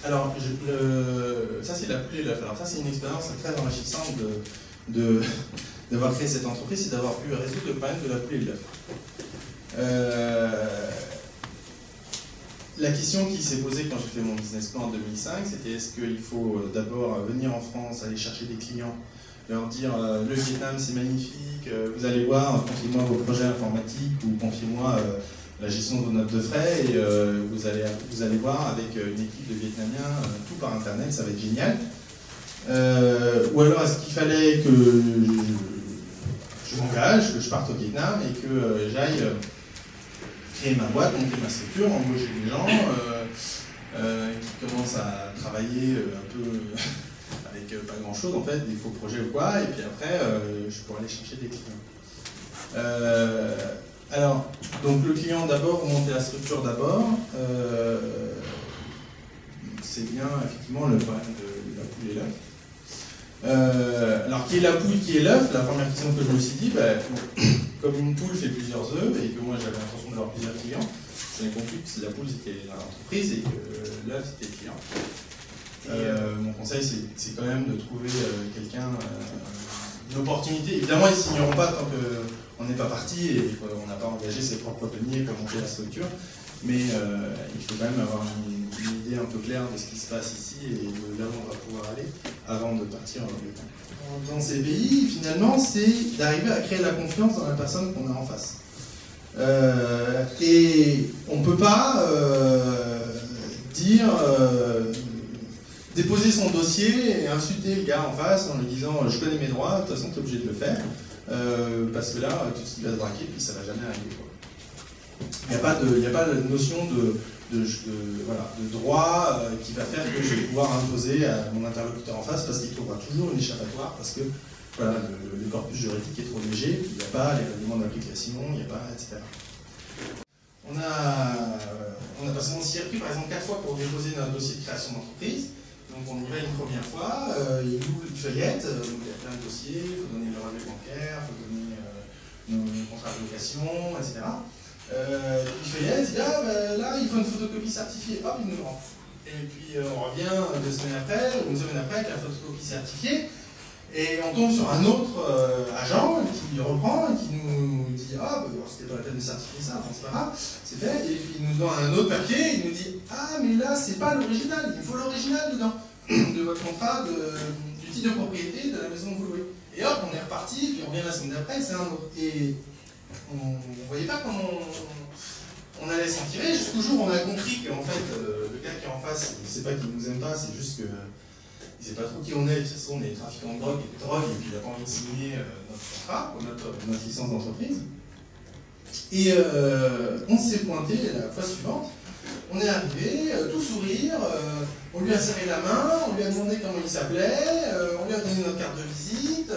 Alors, ça c'est la poule et l'œuf. Alors ça c'est une expérience très enrichissante d'avoir créé cette entreprise, c'est d'avoir pu résoudre le problème de la poule et de l'œuf. La question qui s'est posée quand j'ai fait mon business plan en 2005, c'était est-ce qu'il faut d'abord venir en France, aller chercher des clients, leur dire le Vietnam c'est magnifique, vous allez voir, confiez-moi vos projets informatiques ou confiez-moi la gestion de vos notes de frais et vous allez voir avec une équipe de Vietnamiens, tout par internet, ça va être génial. Ou alors est-ce qu'il fallait que je m'engage, que je parte au Vietnam et que j'aille créer ma boîte, monter ma structure, embaucher des gens qui commencent à travailler un peu avec pas grand chose en fait, des faux projets ou quoi, et puis après je pourrais aller chercher des clients. Alors, donc le client d'abord, vous montez la structure d'abord, c'est bien effectivement le problème de la poule et l'œuf. Alors, qui est la poule, qui est l'œuf? La première question que je me suis dit, comme une poule fait plusieurs œufs et que moi j'avais l'intention d'avoir plusieurs clients, j'avais compris que la poule c'était l'entreprise et que l'œuf c'était le client. Mon conseil c'est quand même de trouver quelqu'un, une opportunité. Évidemment ils ne signeront pas tant qu'on n'est pas parti et qu'on n'a pas engagé ses propres deniers pour monter la structure, mais il faut quand même avoir une idée un peu claire de ce qui se passe ici et de là où on va pouvoir aller avant de partir dans ces pays. Finalement, c'est d'arriver à créer la confiance dans la personne qu'on a en face. Et on ne peut pas déposer son dossier et insulter le gars en face en lui disant je connais mes droits, de toute façon tu es obligé de le faire, parce que là tu vas se braquer puis ça va jamais arriver. Il n'y a pas de notion de droit qui va faire que je vais pouvoir imposer à mon interlocuteur en face parce qu'il trouvera toujours une échappatoire parce que voilà, le corpus juridique est trop léger, il n'y a pas les règlements d'application, il n'y a pas, etc. On s'y est pris par exemple 4 fois pour déposer notre dossier de création d'entreprise. Donc on y va une première fois, il ouvre une feuillette, donc il y a plein de dossiers, il faut donner le relevé bancaire, il faut donner nos contrats de location, etc. Il feuillette, il dit là il faut une photocopie certifiée, hop il nous le rend. Et puis on revient 2 semaines après, ou une semaine après avec la photocopie certifiée, et on tombe sur un autre agent qui reprend et qui nous dit c'était pas la peine de certifier ça, enfin, c'est pas grave, c'est fait, et puis il nous donne un autre papier, il nous dit mais là c'est pas l'original, il faut l'original dedans, de votre contrat, du titre de propriété de la maison que vous louez. Et hop, on est reparti, puis on revient la semaine d'après, c'est un autre. Et on ne voyait pas comment on allait s'en tirer, jusqu'au jour où on a compris qu'en fait, le gars qui est en face, il ne sait pas qu'il nous aime pas, c'est juste qu'il ne sait pas trop qui on est, de toute façon on est trafiquants de drogue, et puis il n'a pas envie de signer notre contrat, notre licence d'entreprise. Et on s'est pointé la fois suivante, on est arrivé, tout sourire, on lui a serré la main, on lui a demandé comment il s'appelait, on lui a donné notre carte de visite,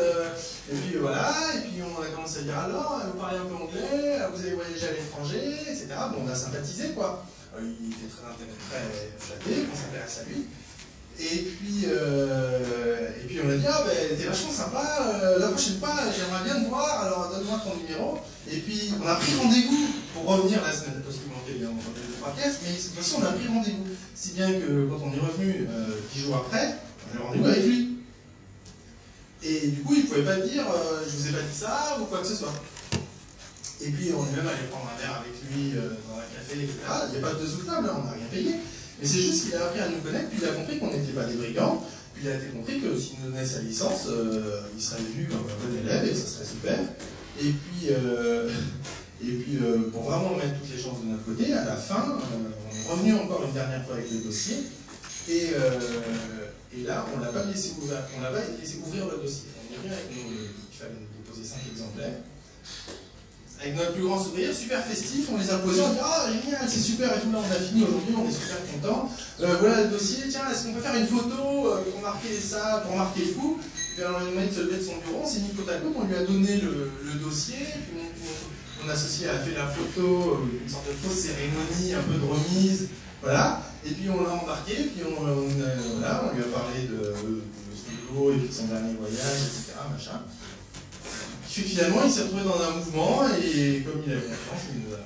et puis voilà, et puis on a commencé à dire alors, vous parlez un peu anglais, vous avez voyagé à l'étranger, etc. Bon, on a sympathisé quoi. Il était très flatté, on s'intéresse à lui. Et puis on a dit t'es vachement sympa, la prochaine fois j'aimerais bien te voir, alors donne-moi ton numéro. Et puis on a pris rendez-vous pour revenir la semaine, parce qu'il manquait bien 3 pièces, mais cette fois-ci on a pris rendez-vous. Si bien que quand on est revenu 10 jours après, on a eu rendez-vous avec lui. Et du coup il ne pouvait pas dire je vous ai pas dit ça ou quoi que ce soit. Et puis on est même allé prendre un verre avec lui dans un café, etc. Il n'y a pas de sous-table, on n'a rien payé. Mais c'est juste qu'il a appris à nous connaître, puis il a compris qu'on n'était pas des brigands, puis il a été compris que s'il nous donnait sa licence, il serait vu comme un bon élève et ça serait super. Et puis pour vraiment mettre toutes les chances de notre côté, à la fin, on est revenu encore une dernière fois avec le dossier, et là, on ne l'a pas laissé ouvrir le dossier. On est venu avec nous, il fallait nous déposer 5 exemplaires. Avec notre plus grand sourire, super festif, on les a posés, on dit génial, c'est super et tout, là on a fini aujourd'hui, on est super contents. Voilà le dossier, tiens, est-ce qu'on peut faire une photo pour marquer ça, pour marquer le coup? Puis alors le mec se levait de son bureau, on s'est mis côte à côte, on lui a donné le dossier, puis mon associé a fait la photo, une sorte de fausse cérémonie, un peu de remise, voilà. Et puis on l'a embarqué, puis on lui a parlé de son boulot et puis de son dernier voyage, etc. Machin. Puis finalement, il s'est retrouvé dans un mouvement et comme il avait confiance, il nous a